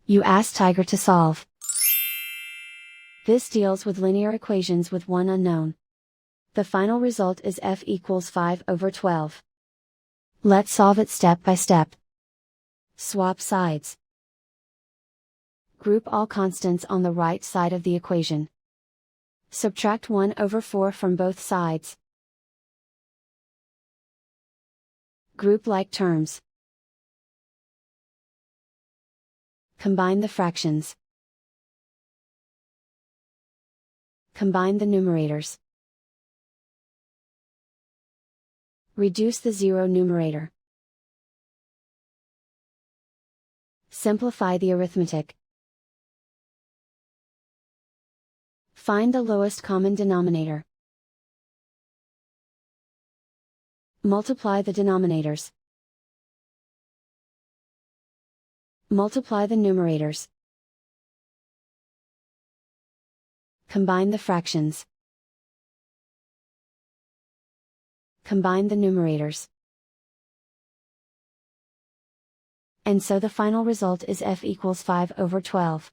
You ask Tiger to solve. This deals with linear equations with one unknown. The final result is f equals 5/12. Let's solve it step by step. Swap sides. Group all constants on the right side of the equation. Subtract 1/4 from both sides. Group like terms. Combine the fractions. Combine the numerators. Reduce the zero numerator. Simplify the arithmetic. Find the lowest common denominator. Multiply the denominators. Multiply the numerators. Combine the fractions. Combine the numerators. And so the final result is f equals 5/12.